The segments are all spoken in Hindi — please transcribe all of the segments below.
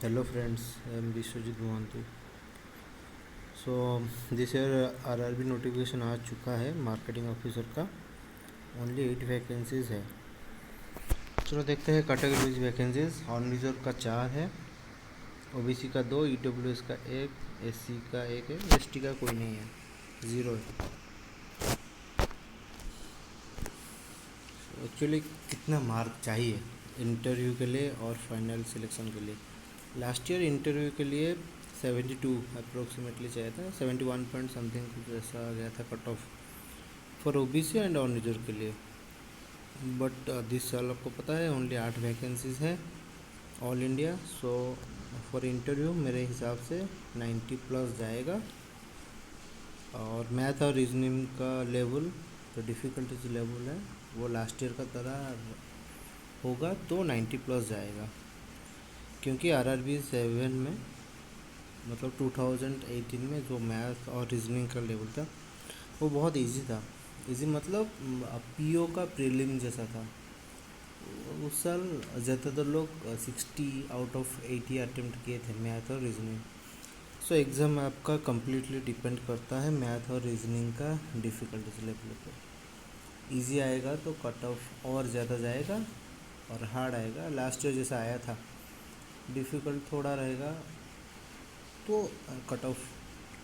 Hello friends, I am Vishwajit Mohanty. So this year RRB notification आ चुका है मार्केटिंग ऑफिसर का। ओनली 8 वैकेंसीज़ है। चलो देखते हैं category wise vacancies. Unreserved का 4 है, ओबीसी का 2, ईडब्ल्यूएस का 1, एससी का 1 है, एसटी का कोई नहीं है, 0 है। एक्चुअली कितना मार्क चाहिए इंटरव्यू के लिए और फाइनल सिलेक्शन के लिए? लास्ट ईयर इंटरव्यू के लिए 72 अप्रोक्सीमेटली चाहिए था, 71 पॉइंट समथिंग कुछ ऐसा आ गया था cut off for OBC and on reserve के लिए। बट दिस साल आपको पता है ओनली 8 वैकेंसीज है all India. So for interview मेरे हिसाब से 90 प्लस जाएगा। और मैथ और रीजनिंग का लेवल, जो डिफ़िकल्टीज लेवल है वो लास्ट ईयर का तरह होगा तो 90 प्लस जाएगा। क्योंकि आरआरबी 7 में मतलब 2018 में जो मैथ और रीजनिंग का लेवल था वो बहुत इजी था। इजी मतलब पीओ का प्रीलिम जैसा था। उस साल ज़्यादातर लोग 60 आउट ऑफ 80 अटेम्प्ट किए थे मैथ और रीजनिंग। सो एग्ज़ाम आपका कम्प्लीटली डिपेंड करता है मैथ और रीजनिंग का डिफ़िकल्टीज लेवल पर। इजी आएगा तो कट ऑफ और ज़्यादा जाएगा, और हार्ड आएगा लास्ट ईयर जैसा आया था डिफ़िकल्ट थोड़ा रहेगा तो कट ऑफ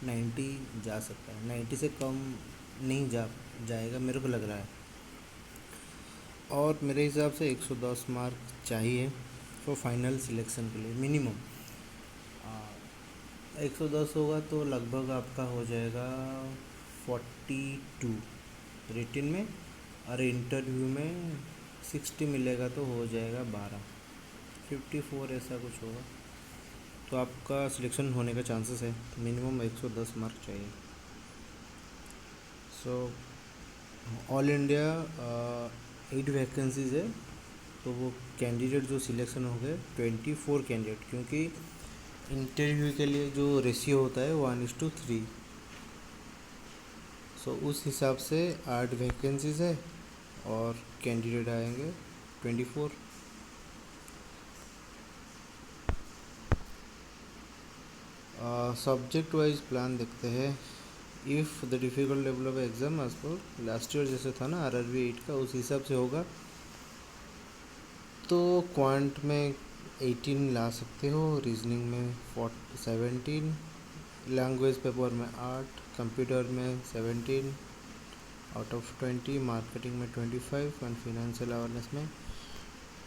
90 जा सकता है। 90 से कम नहीं जाएगा मेरे को लग रहा है। और मेरे हिसाब से 110 मार्क चाहिए फॉर फाइनल सिलेक्शन के लिए मिनिमम। 110 होगा तो लगभग आपका हो जाएगा 42 रिटन में, और इंटरव्यू में 60 मिलेगा तो हो जाएगा 12, 54 ऐसा कुछ होगा तो आपका सिलेक्शन होने का चांसेस है। मिनिमम 110 मार्क चाहिए। सो ऑल इंडिया 8 वैकेंसीज है, तो वो कैंडिडेट जो सिलेक्शन हो गए 24 कैंडिडेट, क्योंकि इंटरव्यू के लिए जो रेशियो होता है 1:3। सो उस हिसाब से 8 वैकेंसीज है और कैंडिडेट आएंगे 24। सब्जेक्ट वाइज प्लान देखते हैं। If the difficult level of exam as per last year जैसे था ना आरआरबी 8 का, उस हिसाब से होगा तो क्वांट में 18 ला सकते हो, रीजनिंग में 17, लैंग्वेज पेपर में 8, कंप्यूटर में 17 आउट ऑफ 20, मार्केटिंग में 25 एंड फिनेंशियल अवेयरनेस में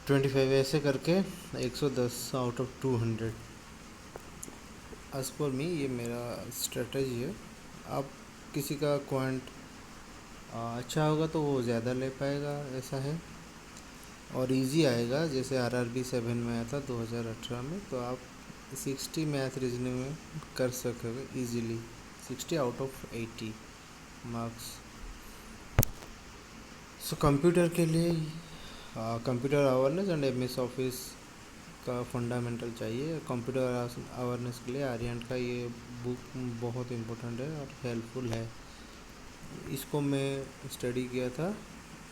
25, ऐसे करके 110 आउट ऑफ 200। एज पर मी ये मेरा स्ट्रेटजी है। आप किसी का क्वांट अच्छा होगा तो वो ज़्यादा ले पाएगा, ऐसा है। और इजी आएगा जैसे आरआरबी 7 में आया था 2018 में, तो आप 60 मैथ रीजनिंग में कर सकोगे easily, 60 out of 80 marks. So computer के लिए computer awareness and MS office का फंडामेंटल चाहिए। कंप्यूटर अवेयरनेस के लिए आर्यन का ये बुक बहुत इम्पोर्टेंट है और हेल्पफुल है। इसको मैं स्टडी किया था,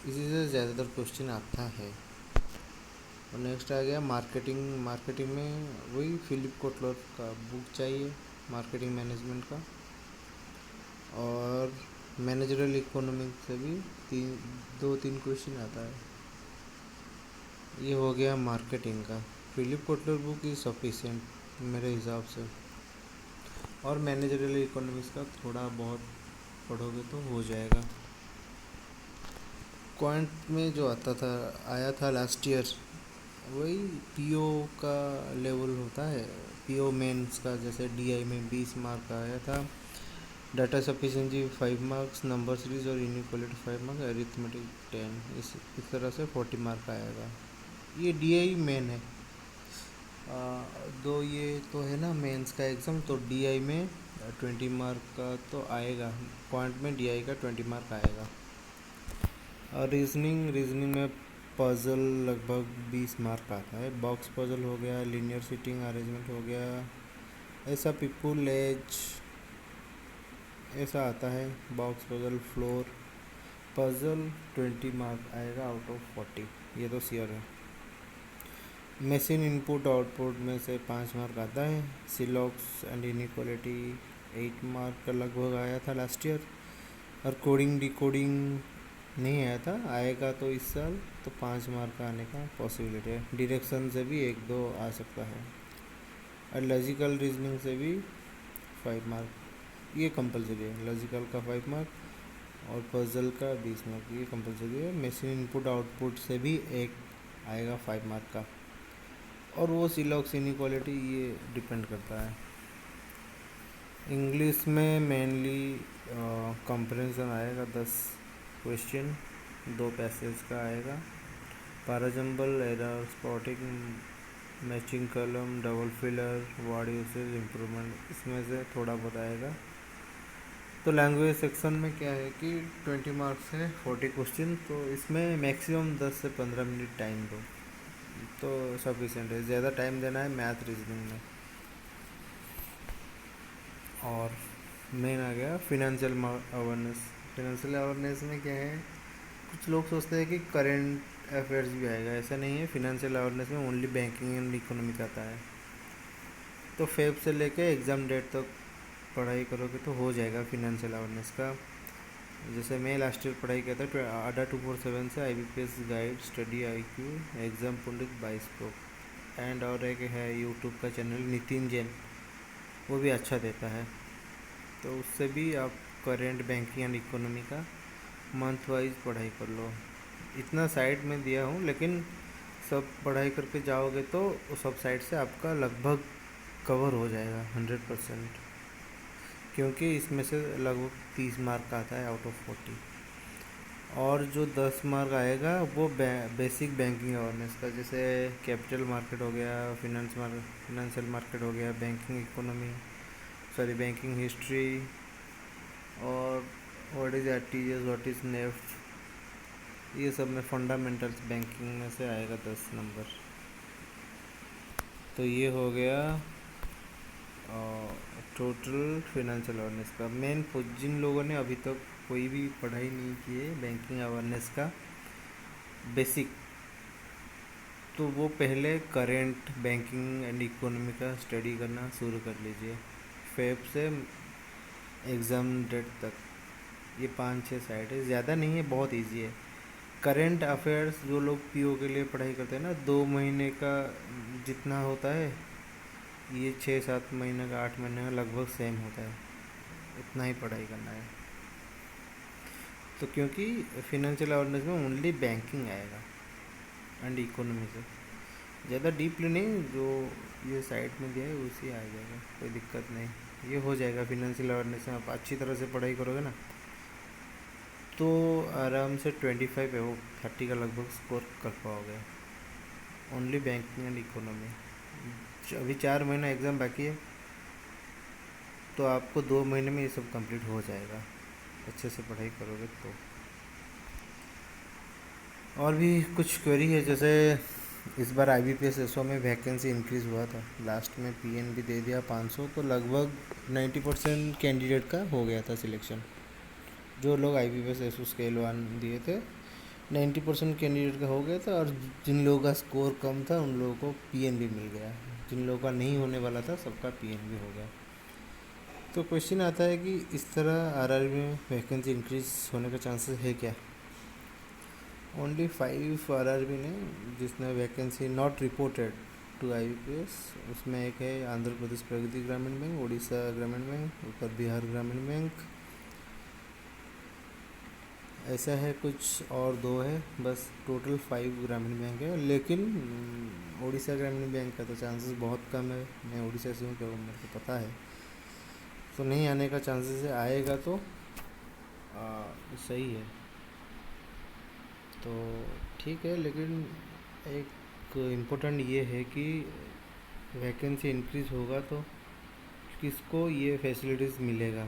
इसी से ज़्यादातर क्वेश्चन आता है। और नेक्स्ट आ गया मार्केटिंग। मार्केटिंग में वही फिलिप कोटलर का बुक चाहिए मार्केटिंग मैनेजमेंट का। और मैनेजरल इकोनॉमिक्स से भी 2-3 क्वेश्चन आता है। ये हो गया मार्केटिंग का। Philip Kotler book is sufficient मेरे हिसाब से। और मैनेजरल इकोनॉमिक्स का थोड़ा बहुत पढ़ोगे तो हो जाएगा। क्वांट में जो आता था आया था लास्ट ईयर, वही पीओ का लेवल होता है, पीओ मेंस का। जैसे डीआई में 20 मार्क आया था, data sufficiency 5 marks, number series और इनइक्वालिटी 5 मार्क्स, अरिथमेटिक 10। इस तरह से 40 मार्क आएगा। ये डीआई मेन है। दो ये तो है ना मेंस का एग्ज़ाम, तो डीआई में 20 मार्क का तो आएगा, क्वांट में डीआई का 20 मार्क आएगा। और रीजनिंग में पज़ल लगभग 20 मार्क आता है। बॉक्स पज़ल हो गया, लीनियर सीटिंग अरेंजमेंट हो गया, ऐसा पिपुल एज ऐसा आता है। Box puzzle, floor puzzle 20 mark आएगा आउट ऑफ 40, ये तो श्योर है। मशीन इनपुट आउटपुट में से 5 मार्क आता है। सिलॉक्स एंड इनइक्वालिटी 8 मार्क का लगभग आया था लास्ट ईयर। और कोडिंग डिकोडिंग नहीं आया था, आएगा तो इस साल तो 5 मार्क का आने का पॉसिबिलिटी है। डायरेक्शन से भी 1-2 आ सकता है। और लॉजिकल रीजनिंग से भी 5 मार्क, ये कंपलसरी है। लॉजिकल का 5 मार्क और पजल का 20 मार्क, ये कंपलसरी है। मशीन इनपुट आउटपुट से भी एक आएगा 5 मार्क का। और वो सिलॉक्स इनइक्वालिटी ये डिपेंड करता है। इंग्लिश में मेनली कंप्रेंशन आएगा 10 क्वेश्चन, 2 पैसेज का आएगा। Parajumble, error spotting, matching column, double filler, word usage, improvement, इसमें से थोड़ा बहुत आएगा। तो लैंग्वेज सेक्शन में क्या है कि 20 मार्क्स है, 40 क्वेश्चन, तो इसमें मैक्सिमम 10 से 15 मिनट टाइम दो तो सफिशेंट है। ज़्यादा टाइम देना है मैथ रीजनिंग में। और मेन आ गया फिनेंशियल अवेयरनेस। फिनेंशियल अवेयरनेस में क्या है, कुछ लोग सोचते हैं कि करेंट अफेयर्स भी आएगा, ऐसा नहीं है। फिनेंशियल अवेयरनेस में ओनली बैंकिंग एंड इकोनॉमिक आता है। तो फेब से लेके एग्ज़ाम डेट तक पढ़ाई करोगे तो हो जाएगा फिनेंशियल अवेयरनेस का। जैसे मैं लास्ट ईयर पढ़ाई किया था आडा 247 से IBPS guide, study IQ, exam Pandit 22 pro. And और एक है यूट्यूब का चैनल नितिन जैन, वो भी अच्छा देता है। तो उससे भी आप करेंट बैंकिंग एंड इकोनॉमी का मंथ वाइज पढ़ाई कर लो। इतना साइड में दिया हूँ, लेकिन सब पढ़ाई करके जाओगे तो सब साइड से आपका लगभग कवर हो जाएगा 100%। क्योंकि इसमें से लगभग 30 मार्क का आता है आउट ऑफ 40। और जो 10 मार्क आएगा वो बेसिक बैंकिंग अवेयरनेस का, जैसे कैपिटल मार्केट हो गया, फिनेंशियल मार्केट हो गया, banking economy, sorry banking history, और what is RTGS, what is NEFT, ये सब में फंडामेंटल्स बैंकिंग में से आएगा 10 नंबर। तो ये हो गया टोटल फिनेंशियल अवेयरनेस का। मेन जिन लोगों ने अभी तक कोई भी पढ़ाई नहीं की है बैंकिंग अवेयरनेस का बेसिक, तो वो पहले करेंट बैंकिंग एंड इकोनॉमी का स्टडी करना शुरू कर लीजिए। फेब से एग्ज़ाम डेट तक ये 5-6 साइड है, ज़्यादा नहीं है, बहुत इजी है। करेंट अफेयर्स जो लोग पीओ के लिए पढ़ाई करते हैं ना, 2 महीने का जितना होता है, ये 6-7 महीने का, 8 महीने का लगभग सेम होता है। इतना ही पढ़ाई करना है। तो क्योंकि फिनेंशियल अवेयरनेस में ओनली बैंकिंग आएगा एंड इकोनॉमी से, ज़्यादा डीपली नहीं, जो ये साइड में दिया है उसी आ जाएगा, कोई दिक्कत नहीं, ये हो जाएगा। फिनेंशियल अवेयरनेस में आप अच्छी तरह से पढ़ाई करोगे ना तो आराम से 25 है वो 30 का लगभग स्कोर कर पाओगे। Only banking and economy. अभी 4 महीना एग्ज़ाम बाकी है, तो आपको 2 महीने में ये सब कंप्लीट हो जाएगा, अच्छे से पढ़ाई करोगे तो। और भी कुछ क्वेरी है, जैसे इस बार IBPS SO में वैकेंसी इंक्रीज़ हुआ था, लास्ट में PN भी दे दिया 500, तो लगभग 90% कैंडिडेट का हो गया था सिलेक्शन। जो लोग IBPS SO स्केल 1 दिए थे 90% कैंडिडेट का हो गया था। और जिन लोगों का स्कोर कम था उन लोगों को PN भी मिल गया। जिन लोगों का नहीं होने वाला था सबका PN भी हो गया। तो क्वेश्चन आता है कि इस तरह RRB में वैकेंसी इंक्रीज होने का चांसेस है क्या? ओनली 5 RRB ने जिसने vacancy not reported to IBPS, उसमें एक है आंध्र प्रदेश प्रगति ग्रामीण बैंक, उड़ीसा ग्रामीण बैंक, उत्तर बिहार ग्रामीण बैंक, ऐसा है कुछ, और 2 है बस। टोटल 5 ग्रामीण बैंक है। लेकिन उड़ीसा ग्रामीण बैंक का तो चांसेस बहुत कम है। मैं उड़ीसा से हूँ तो मेरे को पता है, तो नहीं आने का चांसेस है। आएगा तो सही है, तो ठीक है। लेकिन एक इम्पोर्टेंट ये है कि वैकेंसी इंक्रीज़ होगा तो किसको ये फैसिलिटीज़ मिलेगा।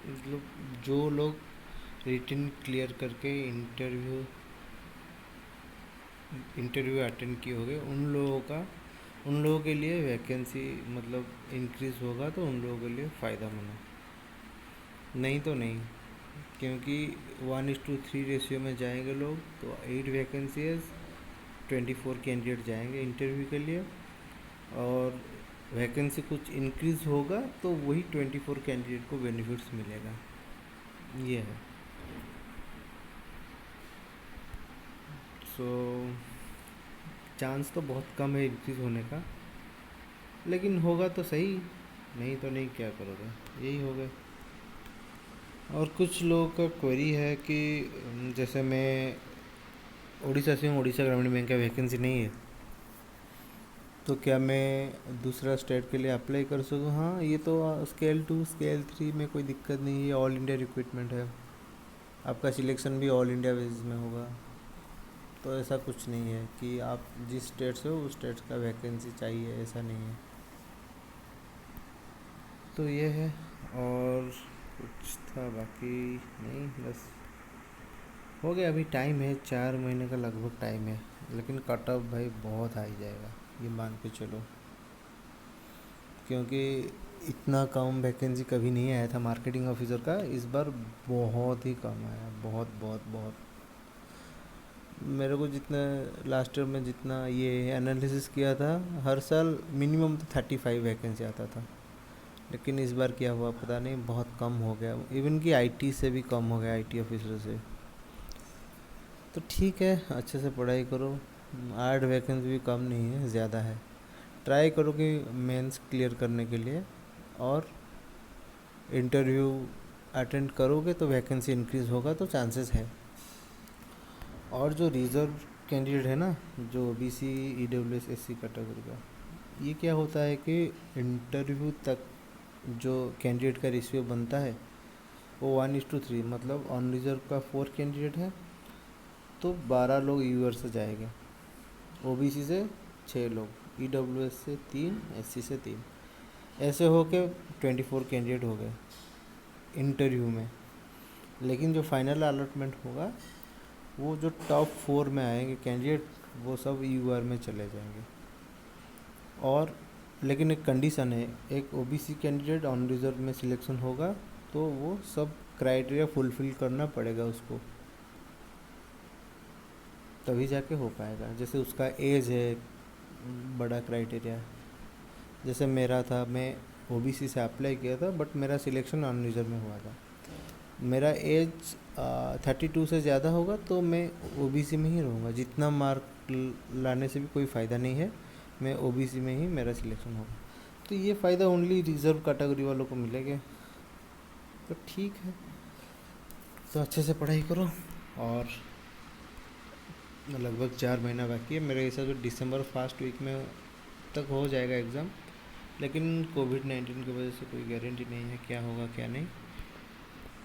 मतलब जो लोग रिटन क्लियर करके इंटरव्यू अटेंड किए होंगे उन लोगों के लिए वैकेंसी मतलब इंक्रीज़ होगा, तो उन लोगों के लिए फ़ायदा मंद, नहीं तो नहीं। क्योंकि 1:3 रेशियो में जाएंगे लोग, तो 8 वैकेंसी है, 24 कैंडिडेट जाएंगे इंटरव्यू के लिए, और वैकेंसी कुछ इंक्रीज़ होगा तो वही 24 कैंडिडेट को बेनिफिट्स मिलेगा। ये है। सो चांस तो बहुत कम है इंक्रीज़ होने का, लेकिन होगा तो सही, नहीं तो नहीं, क्या करोगे, यही हो गया। और कुछ लोगों का क्वेरी है कि जैसे मैं उड़ीसा से हूँ, उड़ीसा ग्रामीण बैंक का वैकेंसी नहीं है, तो क्या मैं दूसरा स्टेट के लिए अप्लाई कर सकूँ? हाँ, ये तो स्केल 2 स्केल 3 में कोई दिक्कत नहीं है, ऑल इंडिया रिक्रूटमेंट है, आपका सिलेक्शन भी ऑल इंडिया बेसिस में होगा। तो ऐसा कुछ नहीं है कि आप जिस स्टेट से हो उस स्टेट का वैकेंसी चाहिए, ऐसा नहीं है। तो ये है, और कुछ था बाकी नहीं, बस हो गया। अभी टाइम है, 4 महीने का लगभग टाइम है, लेकिन कट ऑफ भाई बहुत हाई जाएगा, ये मान के चलो, क्योंकि इतना कम वैकेंसी कभी नहीं आया था मार्केटिंग ऑफिसर का, इस बार बहुत ही कम आया, बहुत बहुत बहुत। मेरे को जितना लास्ट ईयर में जितना ये एनालिसिस किया था, हर साल मिनिमम तो 35 वैकेंसी आता था, लेकिन इस बार क्या हुआ पता नहीं, बहुत कम हो गया, इवन कि आईटी से भी कम हो गया, आईटी ऑफिसर से। तो ठीक है, अच्छे से पढ़ाई करो, 8 वैकेंसी भी कम नहीं है, ज़्यादा है। ट्राई करो कि मेंस क्लियर करने के लिए, और इंटरव्यू अटेंड करोगे तो वैकेंसी इंक्रीज़ होगा, तो चांसेस है। और जो रिज़र्व कैंडिडेट है ना, जो बीसी ईडब्ल्यूएस एससी कैटेगरी का, ये क्या होता है कि इंटरव्यू तक जो कैंडिडेट का रेशियो बनता है वो 1:3, मतलब ऑन रिजर्व का 4 कैंडिडेट है तो 12 लोग यूआर से जाएंगे, ओबीसी से 6 लोग, ईडब्ल्यूएस से 3, एससी से 3, ऐसे हो के 24 कैंडिडेट हो गए इंटरव्यू में। लेकिन जो फाइनल अलॉटमेंट होगा, वो जो टॉप 4 में आएंगे कैंडिडेट, वो सब यूआर में चले जाएंगे। और लेकिन एक कंडीशन है, एक ओबीसी कैंडिडेट ऑन रिजर्व में सिलेक्शन होगा तो वो सब क्राइटेरिया फुलफ़िल करना पड़ेगा उसको, तभी जाके हो पाएगा। जैसे उसका एज है बड़ा क्राइटेरिया, जैसे मेरा था, मैं ओबीसी से अप्लाई किया था बट मेरा सिलेक्शन ऑन रिजर्व में हुआ था। मेरा एज 32 से ज़्यादा होगा तो मैं ओबीसी में ही रहूँगा, जितना मार्क लाने से भी कोई फ़ायदा नहीं है, मैं ओबीसी में ही मेरा सिलेक्शन होगा। तो ये फ़ायदा ओनली रिज़र्व कैटेगरी वालों को मिलेगा। तो ठीक है, तो अच्छे से पढ़ाई करो, और लगभग 4 महीना बाकी है, मेरे हिसाब से दिसंबर फर्स्ट वीक में तक हो जाएगा एग्ज़ाम, लेकिन कोविड-19 की वजह से कोई गारंटी नहीं है क्या होगा क्या नहीं।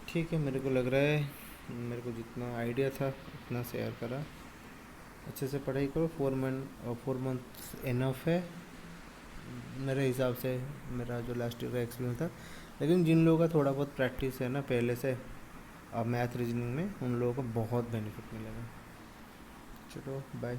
ठीक है, मेरे को लग रहा है, मेरे को जितना आइडिया था उतना शेयर करा। अच्छे से पढ़ाई करो, 4 मंथ इनफ है मेरे हिसाब से, मेरा जो लास्ट ईयर का एक्सपीरियंस था। लेकिन जिन लोगों का थोड़ा बहुत प्रैक्टिस है ना पहले से, अब मैथ रीजनिंग में, उन लोगों को बहुत बेनिफिट मिलेगा। चलो बाय।